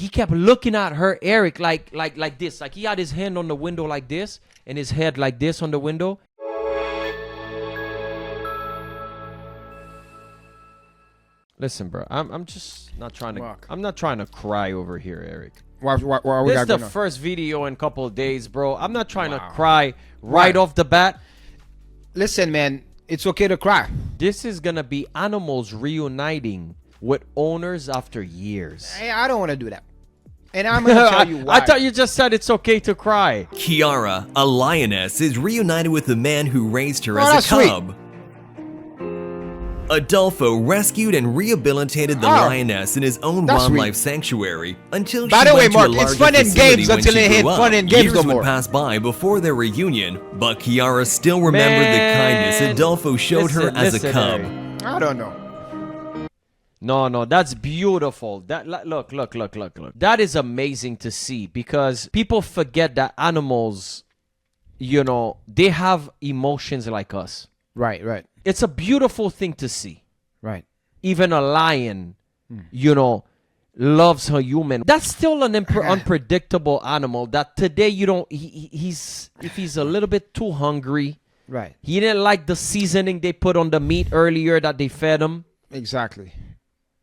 he kept looking at her, Eric, like this. Like he had his hand on the window like this and his head like this on the window. Listen, bro, I'm just not trying to. I'm not trying to cry over here, Eric. This is the first video in a couple of days, bro. I'm not trying to cry right off the bat. Listen, man, it's okay to cry. This is gonna be animals reuniting with owners after years. Hey, I don't want to do that. And I'm going to tell you why. I thought you just said it's okay to cry. Kiara, a lioness, is reunited with the man who raised her as a cub. Sweet. Adolfo rescued and rehabilitated the lioness in his own wildlife sanctuary until she went to a larger facility when she grew up. Years would pass by before their reunion, but Kiara still remembered the kindness Adolfo showed her as a cub. I don't know. No, that's beautiful. That look. That is amazing to see, because people forget that animals, you know, they have emotions like us. Right. It's a beautiful thing to see. Right. Even a lion, you know, loves a human. That's still an unpredictable animal that today you don't, if he's a little bit too hungry. Right. He didn't like the seasoning they put on the meat earlier that they fed him. Exactly.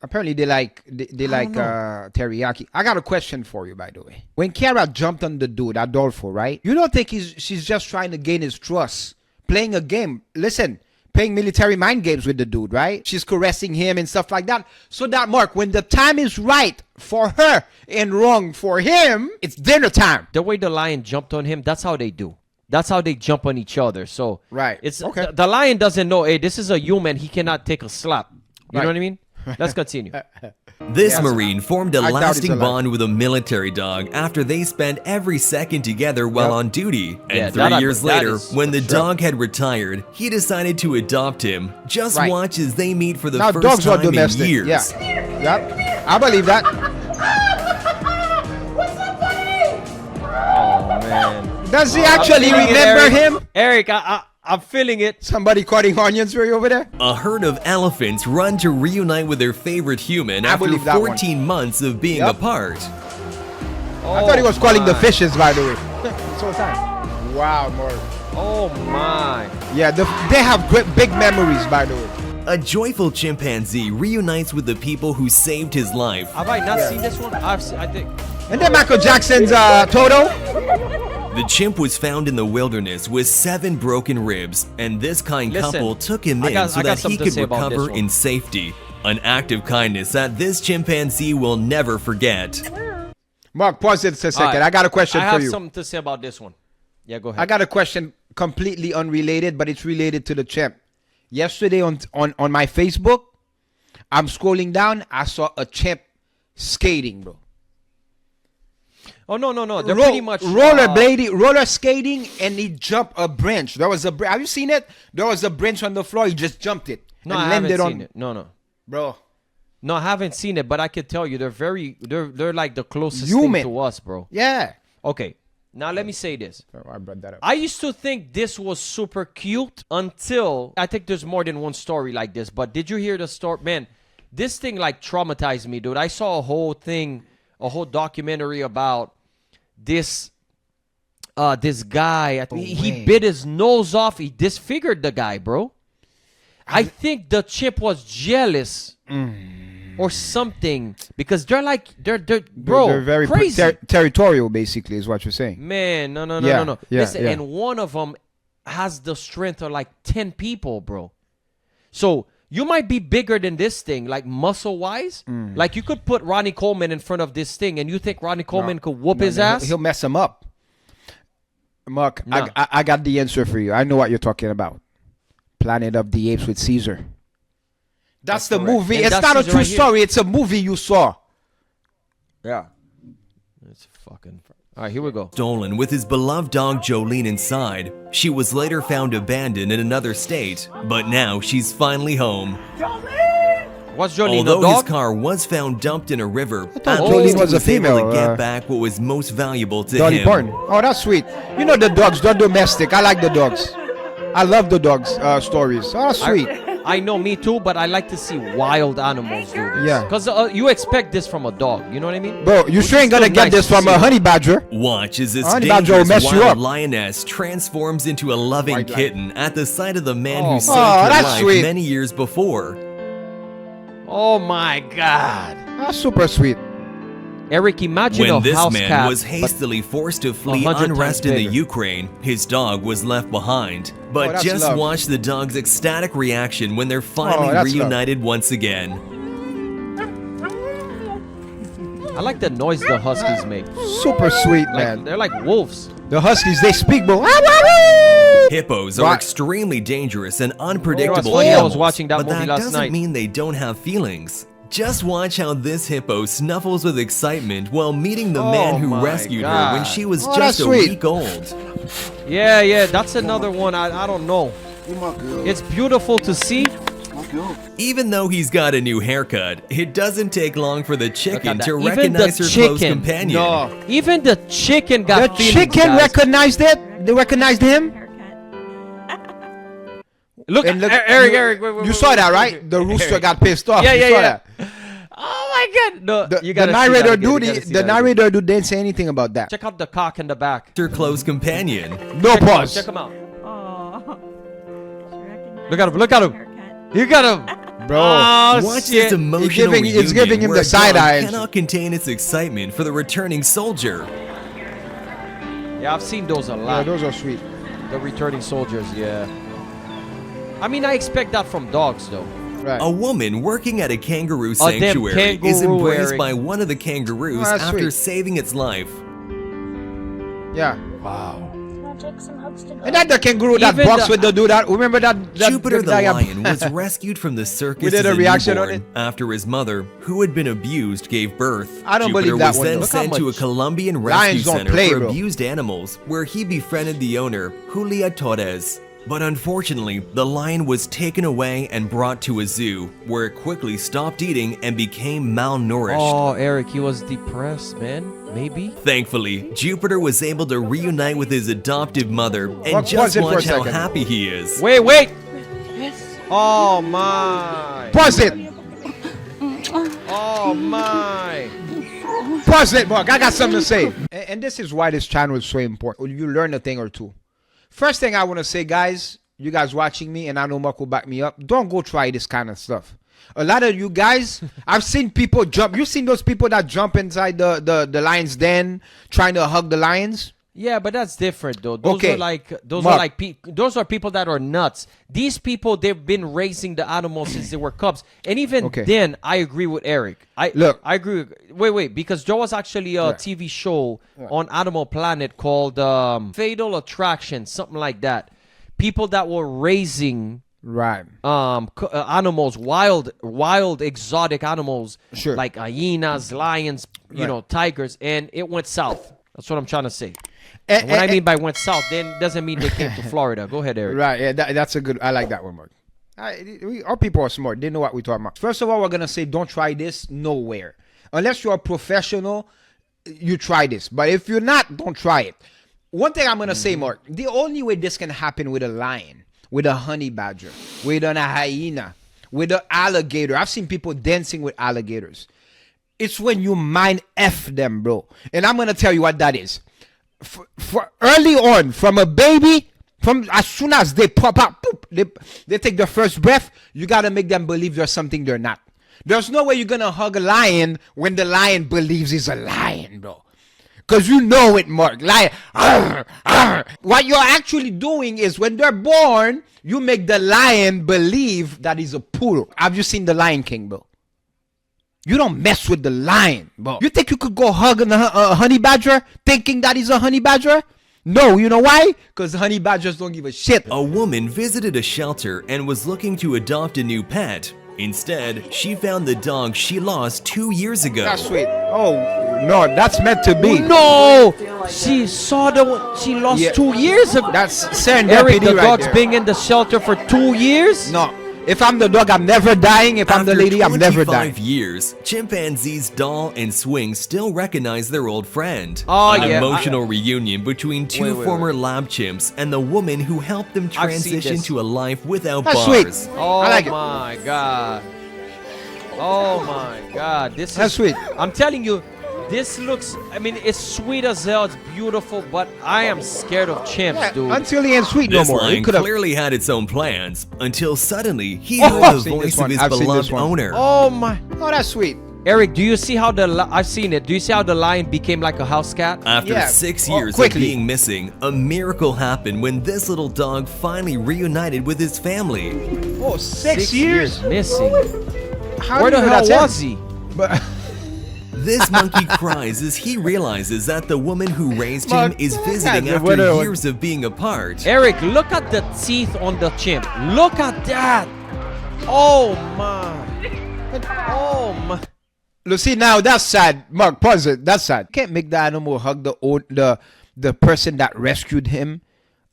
Apparently they like teriyaki. I got a question for you, by the way. When Kiara jumped on the dude, Adolfo, right? You don't think she's just trying to gain his trust, playing a game? Listen, playing military mind games with the dude, right? She's caressing him and stuff like that. So that, Mark, when the time is right for her and wrong for him, it's dinner time. The way the lion jumped on him, that's how they do. That's how they jump on each other. So it's okay. The lion doesn't know, hey, this is a human. He cannot take a slap. You know what I mean? Let's continue. This Marine formed a lasting bond with a military dog after they spent every second together while on duty. And 3 years later, when the dog had retired, he decided to adopt him. Just watch as they meet for the first time in years. Yep. I believe that. Oh, man. Does he actually remember him? Eric, I'm feeling it. Somebody cutting onions for you over there? A herd of elephants run to reunite with their favorite human after 14 months of being apart. I thought he was calling the fishes, by the way. So time. Wow, Mark. Oh my. Yeah, they have great big memories, by the way. A joyful chimpanzee reunites with the people who saved his life. Have I not seen this one? I think. And then Michael Jackson's Toto. The chimp was found in the wilderness with 7 broken ribs, and this kind couple took him in so that he could recover in safety. An act of kindness that this chimpanzee will never forget. Mark, pause it a second. I got a question for you. I have something to say about this one. Yeah, go ahead. I got a question completely unrelated, but it's related to the chimp. Yesterday on my Facebook, I'm scrolling down. I saw a chimp skating, bro. Oh, no. They're pretty much roller skating, and he jumped a branch. There was a have you seen it? There was a branch on the floor. He just jumped it. No, I haven't seen it. No. Bro. No, I haven't seen it, but I can tell you they're like the closest thing to us, bro. Yeah. Okay. Now let me say this. I brought that up. I used to think this was super cute until I think there's more than one story like this. But did you hear the story? Man, this thing like traumatized me, dude. I saw a whole documentary about this guy. He bit his nose off. He disfigured the guy, bro. I think the chimp was jealous or something, because they're very crazy. Territorial, basically, is what you're saying. Man, no. Listen, and one of them has the strength of like 10 people, bro. So you might be bigger than this thing, like muscle-wise. Like you could put Ronnie Coleman in front of this thing, and you think Ronnie Coleman could whoop his ass? He'll mess him up. Mark, I got the answer for you. I know what you're talking about. Planet of the Apes with Caesar. That's the movie. It's not a true story. It's a movie you saw. Yeah. It's fucking... All right, here we go. Stolen with his beloved dog Jolene inside. She was later found abandoned in another state, but now she's finally home. Jolene! What's Jolene, Although the dog? his car was found dumped in a river, Jolene was a female. Able to get back what was most valuable to Dolly him. Parton. Oh, that's sweet. You know the dogs, they're domestic. I like the dogs. I love the dogs' stories. Oh, that's sweet. I know, me too, but I like to see wild animals do this. Yeah. Because you expect this from a dog. You know what I mean? Bro, you sure ain't gonna get this from a honey badger. Watch as this Honey badger will dangerous mess you up. wild lioness transforms into a loving White kitten at the sight of the man Oh, who saved her that's life sweet. many years before. Oh my God. That's super sweet. Eric, imagine a When this house man cat. was hastily forced to flee 100 unrest times in the bigger. Ukraine, his dog was left behind. Oh, But that's just love. watch the dog's ecstatic reaction when they're finally that's love. reunited once again. I like the noise the huskies make. Super sweet, Like, man. they're like wolves. The huskies, they speak, bro. Hippos are Right. extremely dangerous and unpredictable funny, I was animals, watching that but movie that last doesn't night. mean they don't have feelings. Just watch how this hippo snuffles with excitement while meeting the man who my rescued her when God. she was Oh, just that's a sweet. week old. Yeah, that's another one. I don't know. It's beautiful to see. Even though he's got a new haircut, it doesn't take long for the chicken that. to Even recognize the her close chicken. companion. No. Even the chicken The got feelings, chicken guys. recognized it. They recognized him. Look, And look, Eric, wait, you saw that, right? The rooster got pissed off. Yeah, You yeah, saw yeah. that. Oh my God! No, The, you the gotta see narrator that again. You dude, gotta see the that again. narrator dude didn't say anything about that. Check out the cock in the back. Her close companion. No Check him out, pause. check him out. Oh. Look at him. Look at him. You got him. Bro, Oh, Watch shit. this emotional it's giving him where the side a dog eye. cannot contain its excitement for the returning soldier. Yeah, I've seen those a yeah, lot. those are sweet. The returning soldiers, yeah. I mean, I expect that from dogs, though. Right. A woman working at a kangaroo damn sanctuary is kangaroo, embraced Eric. by one of the kangaroos Oh, that's after sweet. saving its life. Yeah. I'll take some hugs to go. And that the kangaroo that Even boxed the- with the dude that remember that Jupiter the guy- lion was rescued from the circus We did as a a reaction on newborn it. after his mother, who had been abused, gave birth. I don't Jupiter believe that was one, then though. Look how sent to a much Colombian lions rescue don't center play, for bro. abused animals, where he befriended the owner, Julia Torres. But unfortunately, the lion was taken away and brought to a zoo, where it quickly stopped eating and became malnourished. Oh, Eric, he was depressed, man. Maybe. Thankfully, Jupiter was able to reunite with his adoptive mother, and Pause just it for a watch how second. happy he is. Wait. Oh my. Pause it. Oh my. Pause it, Mark. I got something to say. And this is why this channel is so important. You learn a thing or two. First thing I want to say, guys, you guys watching me, and I know Mark will back me up, don't go try this kind of stuff. A lot of you guys, I've seen people jump. You've seen those people that jump inside the lion's den trying to hug the lions? Yeah, but that's different though. Those Okay. are like Mark. those are people that are nuts. These people, they've been raising the animals since they were cubs, and even Okay. then, I agree with Eric. I agree. Wait, because there was actually a TV show on Animal Planet called Fatal Attraction, something like that. People that were raising Right. animals, wild exotic animals, Sure. like hyenas, lions, you know, tigers, and it went south. That's what I'm trying to say. And what I mean by went south, then doesn't mean they came to Florida. Go ahead, Eric. Right, yeah, that's a good. I like that one, Mark. Our people are smart. They know what we're talking about. First of all, we're gonna say don't try this nowhere unless you're a professional. You try this, but if you're not, don't try it. One thing I'm gonna say, Mark, the only way this can happen with a lion, with a honey badger, with a hyena, with an alligator. I've seen people dancing with alligators. It's when you mind F them, bro. And I'm gonna tell you what that is. For early on, from a baby, from as soon as they pop up, boop, they take their first breath, you gotta make them believe there's something they're not. There's no way you're gonna hug a lion when the lion believes he's a lion, bro. Because you know it, Mark. Lion. Arr, arr. What you're actually doing is when they're born, you make the lion believe that he's a poodle. Have you seen The Lion King, bro? You don't mess with the lion, bro. You think you could go hug a honey badger thinking that he's a honey badger? No, you know why? Because honey badgers don't give a shit. A woman visited a shelter and was looking to adopt a new pet. Instead, she found the dog she lost 2 years ago. That's sweet. Oh, no, that's meant to be. No, she saw the one she lost Yeah. 2 years ago. That's serendipity Eric, the right dog's there. been in the shelter for 2 years. No, If I'm the dog, I'm never dying. If I'm the lady, I'm never dying. After 25 years, chimpanzees Doll and Swing still recognize their old friend. Oh, An yeah. emotional reunion between two Wait. former lab chimps and the woman who helped them I've seen transition this. to a life without That's bars. sweet. Oh I like it. my god. Oh my god. This That's is sweet. I'm telling you, this looks, I mean, it's sweet as hell, it's beautiful, but I am scared of chimps, Yeah, dude. until he ain't sweet no This more. He lion could have. clearly had its own plans until suddenly he Oh, heard I've the seen this voice one. of his I've seen this beloved one. owner. Oh my. Oh, that's sweet. Eric, do you see how I've seen it. Do you see how the lion became like a house cat? After Yeah. 6 Oh, years of quickly. being missing, a miracle happened when this little dog finally reunited with his family. Oh, 6 years? missing. How Where do the you know hell that's was him? he? But This monkey cries as he realizes that the woman who raised him Mark, is visiting yeah, after whatever. years of being apart. Eric, look at the teeth on the chimp. Look at that. Oh my. Oh my. look, see now that's sad. Mark, pause it. That's sad. Can't make the animal hug the person that rescued him.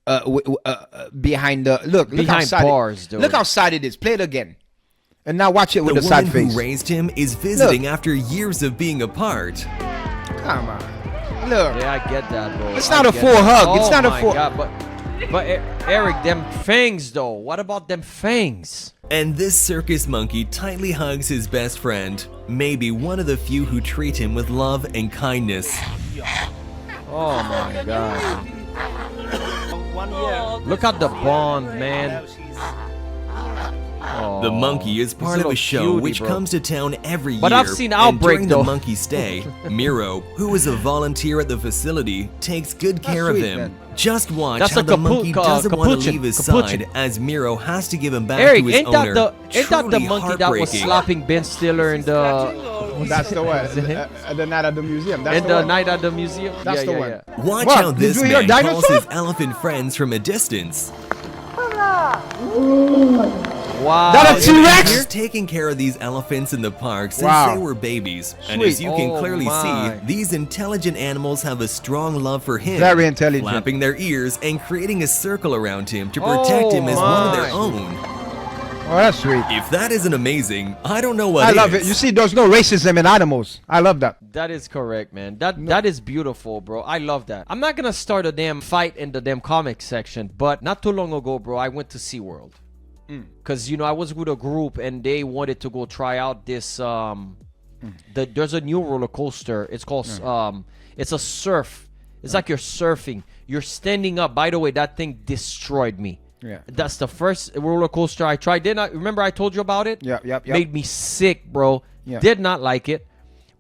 Behind the look how Behind sad bars, it, dude. look how sad it is. Play it again, and now watch it with The a sad woman face. who raised him is visiting after years of being apart. Come on, look. Yeah, I get that, bro. It's I not a get full that. hug. It's Oh not a my full- God, but Eric, them fangs though. What about them fangs? And this circus monkey tightly hugs his best friend, maybe one of the few who treat him with love and kindness. Oh my God. 1 year. Look at the bond, man. Oh, The monkey is part he's of a a show cutie, which bro. comes to town every year. But I've seen and Outbreak, during though. the monkey's stay, Miro, who is a volunteer at the facility, takes good care of sweet, him. man. Just watch That's how a the monkey doesn't want to capuchin, leave his capuchin. side as Miro has to give him back Eric, to his ain't owner. that the Truly monkey that was heartbreaking. slapping Ben Stiller in the That's the one. The night at the museum. That's in the the one. night at the museum? That's yeah, the yeah, one. yeah. Watch What? how Did this you hear man calls dinosaur? his elephant friends from a distance. Wow. That a T-Rex? He's taking care of these elephants in the park since Wow. they were babies. And Sweet. as you can Oh clearly my. see, these intelligent animals have a strong love for him. Very intelligent. Flapping their ears and creating a circle around him to protect him as one of their my. own. Oh, that's sweet. If that isn't amazing, I don't know what I love is. it. You see, there's no racism in animals. I love that. That is correct, man. That is beautiful, bro. I love that. I'm not gonna start a damn fight in the damn comic section, but not too long ago, bro, I went to SeaWorld. Cause I was with a group and they wanted to go try out this there's a new roller coaster. It's called it's a surf. It's like you're surfing. You're standing up. By the way, that thing destroyed me. Yeah. That's the first roller coaster I tried. Didn't I remember I told you about it? Yep. Made me sick, bro. Yeah. Did not like it.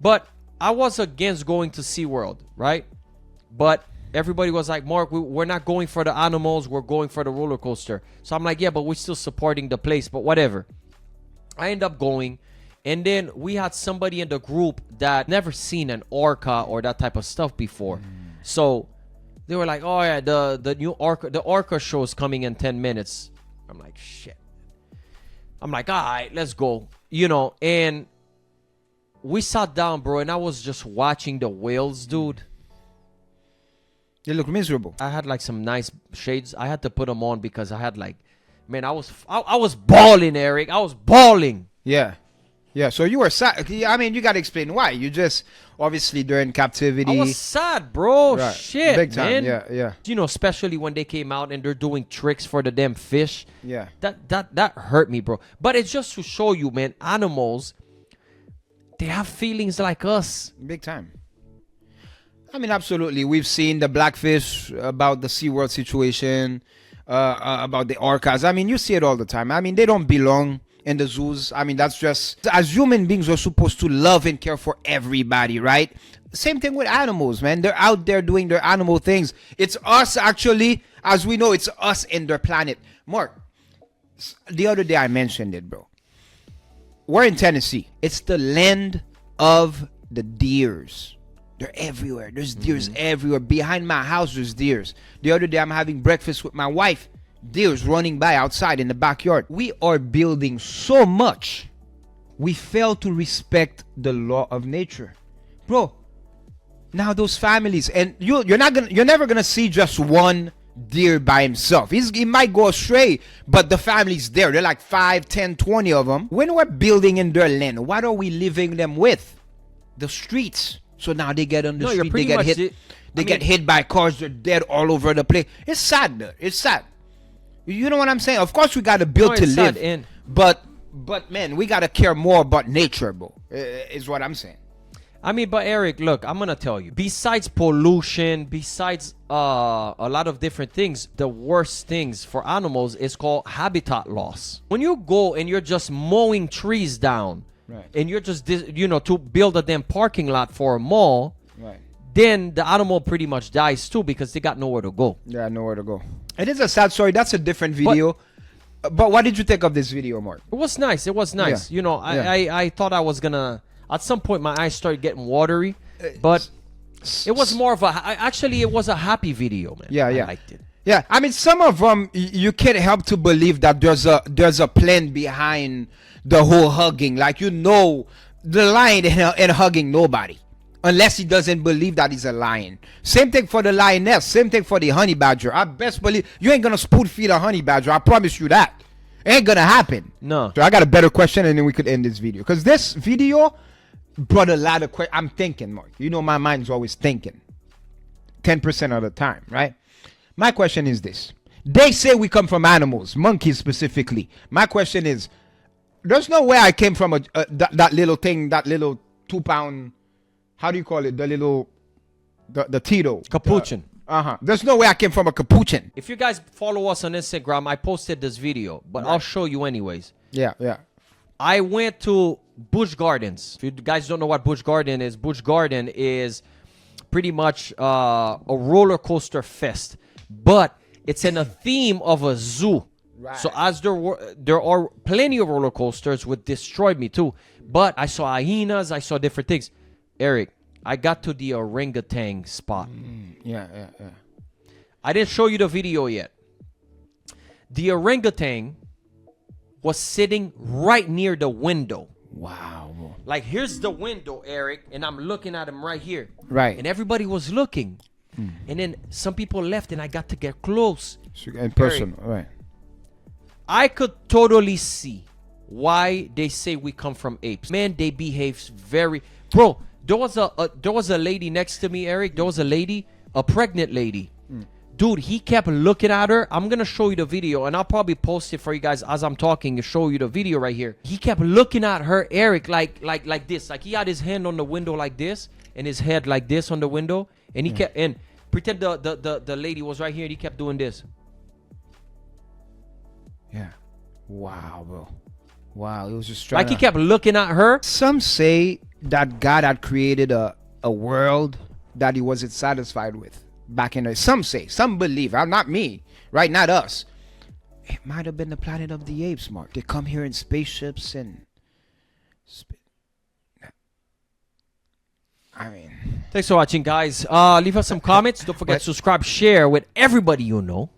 But I was against going to SeaWorld, right? But everybody was like, Mark, we're not going for the animals. We're going for the roller coaster. So I'm like, yeah, but we're still supporting the place. But whatever. I end up going. And then we had somebody in the group that never seen an orca or that type of stuff before. So they were like, oh, yeah, the new orca show is coming in 10 minutes. I'm like, shit. I'm like, all right, let's go. And we sat down, bro, and I was just watching the whales, dude. They look miserable. I had like some nice shades. I had to put them on because I had like, man, I was balling, Eric. I was balling. Yeah. So you were sad. I mean, you got to explain why. You just, obviously, during captivity. I was sad, bro. Right. Shit, Big time. man. Yeah. Especially when they came out and they're doing tricks for the damn fish. Yeah. That hurt me, bro. But it's just to show you, man, animals, they have feelings like us. Big time. I mean, absolutely. We've seen the blackfish about the SeaWorld situation, about the orcas. I mean, you see it all the time. I mean, they don't belong in the zoos. I mean, that's just, as human beings, we're supposed to love and care for everybody, right? Same thing with animals, man. They're out there doing their animal things. It's us, actually, as we know, it's us and their planet. Mark, the other day I mentioned it, bro. We're in Tennessee. It's the land of the deers. They're everywhere. There's deers everywhere. Behind my house, there's deers. The other day, I'm having breakfast with my wife. Deers running by outside in the backyard. We are building so much. We fail to respect the law of nature, bro. Now those families, and you're never gonna see just one deer by himself. He might go astray, but the family's there. They're like 5, 10, 20 of them. When we're building in their land, what are we leaving them with? The streets. So now they get on the street, they get hit. They get hit by cars. They're dead all over the place. It's sad, though. It's sad. You know what I'm saying? Of course, we got to build to live. But man, we got to care more about nature, bro. Is what I'm saying. I mean, but Eric, look, I'm gonna tell you. Besides pollution, besides a lot of different things, the worst things for animals is called habitat loss. When you go and you're just mowing trees down, right, and you're just to build a damn parking lot for a mall, right, then the animal pretty much dies too because they got nowhere to go. Yeah, nowhere to go. It is a sad story. That's a different video. But what did you think of this video, Mark? It was nice. It was nice. Yeah. I thought I was gonna. At some point, my eyes started getting watery, but it was more of actually, it was a happy video, man. Yeah, yeah. I liked it. Yeah, I mean, some of them, you can't help to believe that there's a plan behind the whole hugging. Like, the lion ain't hugging nobody unless he doesn't believe that he's a lion. Same thing for the lioness. Same thing for the honey badger. I best believe you ain't going to spoon feed a honey badger. I promise you that. Ain't going to happen. No. So I got a better question, and then we could end this video. Because this video brought a lot of questions. I'm thinking, Mark. My mind's always thinking. 10% of the time, right? My question is this. They say we come from animals, monkeys specifically. My question is, there's no way I came from that little thing, that little 2-pound, how do you call it? The Tito. Capuchin. There's no way I came from a capuchin. If you guys follow us on Instagram, I posted this video, but I'll show you anyways. Yeah, yeah. I went to Busch Gardens. If you guys don't know what Busch Garden is pretty much a roller coaster fest, but it's in a theme of a zoo. Right. So as there are plenty of roller coasters, which destroyed me too. But I saw hyenas, I saw different things. Eric, I got to the orangutan spot. Yeah. I didn't show you the video yet. The orangutan was sitting right near the window. Wow. Like, here's the window, Eric, and I'm looking at him right here. Right. And everybody was looking. And then some people left, and I got to get close. In person, right. I could totally see why they say we come from apes. Man, they behave very... Bro, there was a lady next to me, Eric. There was a lady, a pregnant lady. Dude, he kept looking at her. I'm going to show you the video, and I'll probably post it for you guys as I'm talking to show you the video right here. He kept looking at her, Eric, like this. Like, he had his hand on the window like this and his head like this on the window. And he kept... And pretend the lady was right here, and he kept doing this. Yeah. Wow, bro. Wow, it was just trying like he kept looking at her. Some say that God had created a world that he wasn't satisfied with back in the... Some say, some believe, not me, right? Not us. It might have been the planet of the apes, Mark. They come here in spaceships and... I mean... Thanks for watching, guys. Leave us some comments. Don't forget to subscribe, share with everybody you know.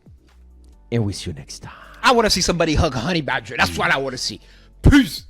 And we'll see you next time. I want to see somebody hug a honey badger. That's what I want to see. Peace.